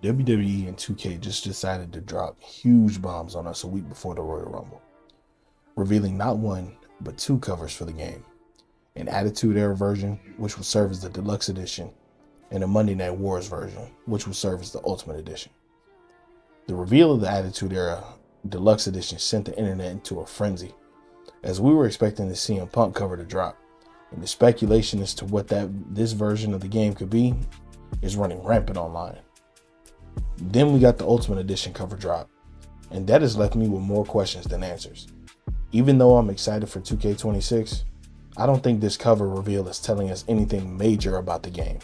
WWE and 2K just decided to drop huge bombs on us a week before the Royal Rumble, revealing not one, but two covers for the game. An Attitude Era version, which would serve as the deluxe edition, and a Monday Night Wars version, which would serve as the Ultimate Edition. The reveal of the Attitude Era deluxe edition sent the internet into a frenzy, as we were expecting the CM Punk cover to drop, and the speculation as to what this version of the game could be is running rampant online. Then we got the Ultimate Edition cover drop, and that has left me with more questions than answers. Even though I'm excited for 2K26, I don't think this cover reveal is telling us anything major about the game.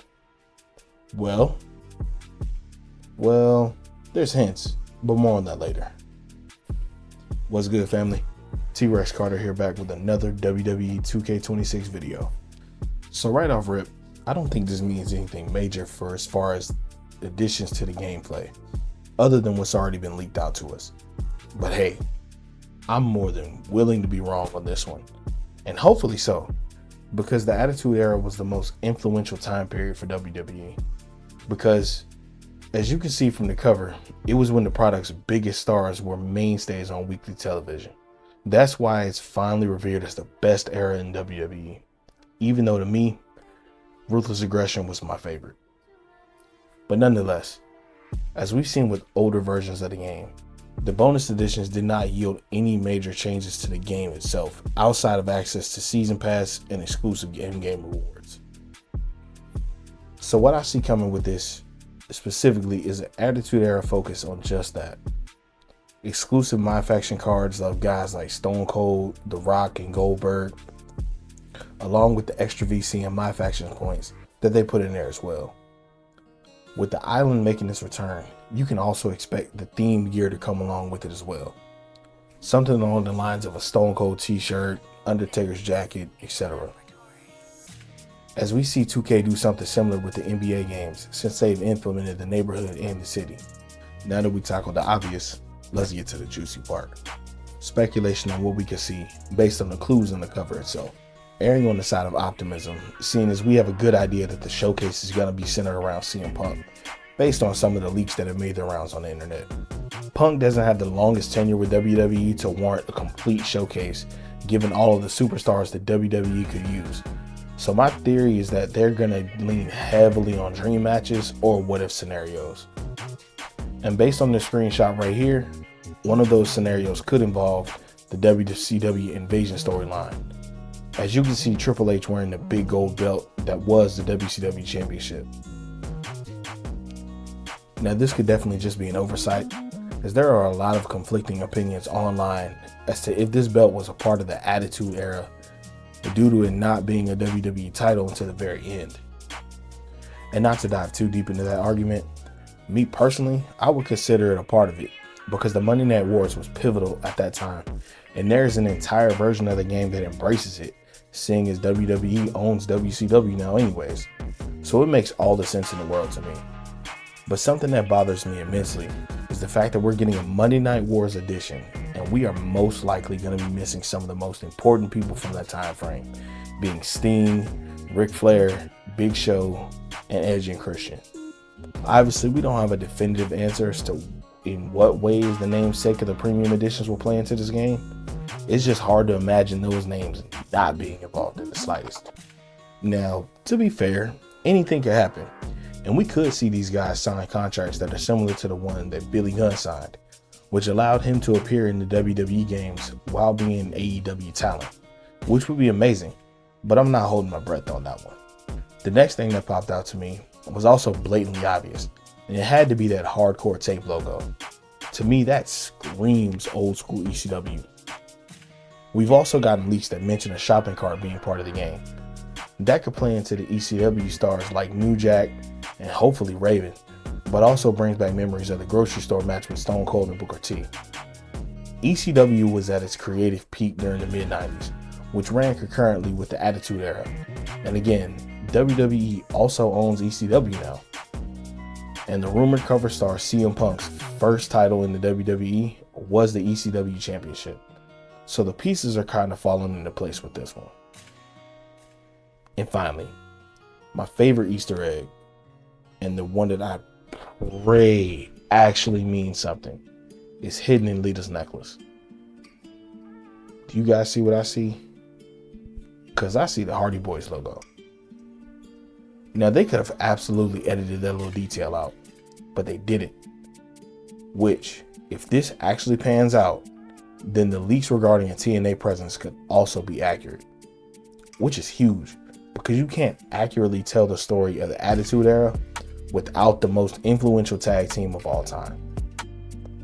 Well, there's hints, but more on that later. What's good, family? T-Rex Carter here, back with another WWE 2K26 video. So right off rip, I don't think this means anything major for as far as additions to the gameplay, other than what's already been leaked out to us. But hey, I'm more than willing to be wrong on this one, and hopefully so, because the Attitude Era was the most influential time period for WWE. Because, as you can see from the cover, it was when the product's biggest stars were mainstays on weekly television. That's why it's finally revered as the best era in WWE, even though to me, Ruthless Aggression was my favorite. But nonetheless, as we've seen with older versions of the game, the bonus editions did not yield any major changes to the game itself, outside of access to Season Pass and exclusive in-game rewards. So what I see coming with this specifically is an Attitude Era focus on just that. Exclusive My Faction cards of guys like Stone Cold, The Rock, and Goldberg, along with the extra VC and My Faction points that they put in there as well. With the island making its return, you can also expect the themed gear to come along with it as well. Something along the lines of a Stone Cold t-shirt, Undertaker's jacket, etc. As we see 2K do something similar with the NBA games since they've implemented the neighborhood and the city. Now that we tackled the obvious, let's get to the juicy part. Speculation on what we can see based on the clues in the cover itself. Erring on the side of optimism, seeing as we have a good idea that the showcase is going to be centered around CM Punk, based on some of the leaks that have made their rounds on the internet. Punk doesn't have the longest tenure with WWE to warrant a complete showcase, given all of the superstars that WWE could use. So my theory is that they're going to lean heavily on dream matches or what if scenarios. And based on this screenshot right here, one of those scenarios could involve the WCW Invasion storyline. As you can see, Triple H wearing the big gold belt that was the WCW Championship. Now this could definitely just be an oversight, as there are a lot of conflicting opinions online as to if this belt was a part of the Attitude Era, due to it not being a WWE title until the very end. And not to dive too deep into that argument, me personally, I would consider it a part of it, because the Monday Night Wars was pivotal at that time, and there's an entire version of the game that embraces it, seeing as WWE owns WCW now anyways. So it makes all the sense in the world to me. But something that bothers me immensely is the fact that we're getting a Monday Night Wars edition, and we are most likely going to be missing some of the most important people from that time frame, being Sting, Ric Flair, Big Show, and Edge and Christian. Obviously, we don't have a definitive answer as to in what ways the namesake of the premium editions will play into this game. It's just hard to imagine those names not being involved in the slightest. Now, to be fair, anything could happen, and we could see these guys sign contracts that are similar to the one that Billy Gunn signed, which allowed him to appear in the WWE games while being AEW talent, which would be amazing, but I'm not holding my breath on that one. The next thing that popped out to me was also blatantly obvious, and it had to be that hardcore tape logo. To me, that screams old school ECW. We've also gotten leaks that mention a shopping cart being part of the game. That could play into the ECW stars like New Jack and hopefully Raven, but also brings back memories of the grocery store match with Stone Cold and Booker T. ECW was at its creative peak during the mid-90s, which ran concurrently with the Attitude Era. And again, WWE also owns ECW now. And the rumored cover star CM Punk's first title in the WWE was the ECW Championship. So the pieces are kind of falling into place with this one. And finally, my favorite Easter egg, and the one that I Ray actually means something. It's hidden in Lita's necklace. Do you guys see what I see? Because I see the Hardy Boys logo. Now, they could have absolutely edited that little detail out, but they didn't. Which, if this actually pans out, then the leaks regarding a TNA presence could also be accurate. Which is huge, because you can't accurately tell the story of the Attitude Era without the most influential tag team of all time.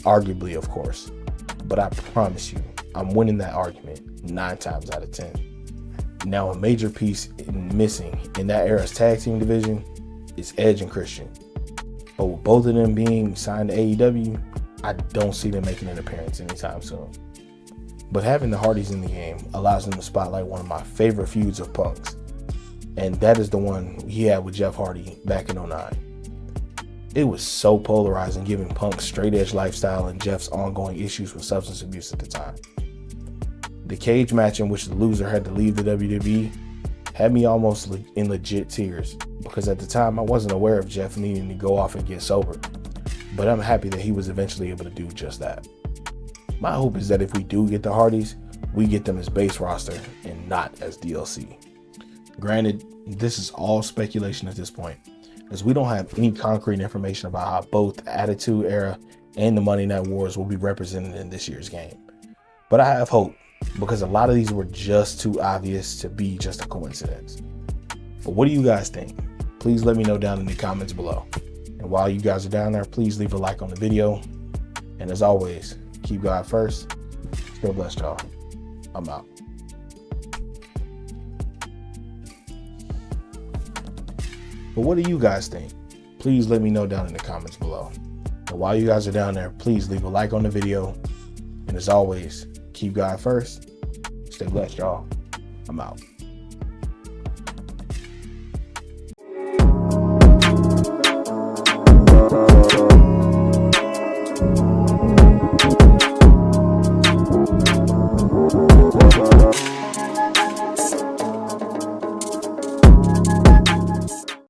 Arguably, of course. But I promise you, I'm winning that argument 9 times out of 10. Now, a major piece missing in that era's tag team division is Edge and Christian. But with both of them being signed to AEW, I don't see them making an appearance anytime soon. But having the Hardys in the game allows them to spotlight one of my favorite feuds of Punk's. And that is the one he had with Jeff Hardy back in 2009. It was so polarizing, giving Punk's straight edge lifestyle and Jeff's ongoing issues with substance abuse at the time. The cage match in which the loser had to leave the WWE had me almost in legit tears, because at the time I wasn't aware of Jeff needing to go off and get sober. But I'm happy that he was eventually able to do just that. My hope is that if we do get the Hardys, we get them as base roster and not as DLC. Granted, this is all speculation at this point, as we don't have any concrete information about how both the Attitude Era and the Monday Night Wars will be represented in this year's game. But I have hope, because a lot of these were just too obvious to be just a coincidence. But what do you guys think? Please let me know down in the comments below. And while you guys are down there, please leave a like on the video. And as always, keep God first. Stay blessed, y'all. I'm out. But what do you guys think? Please let me know down in the comments below. And while you guys are down there, please leave a like on the video. And as always, keep God first. Stay blessed, y'all. I'm out.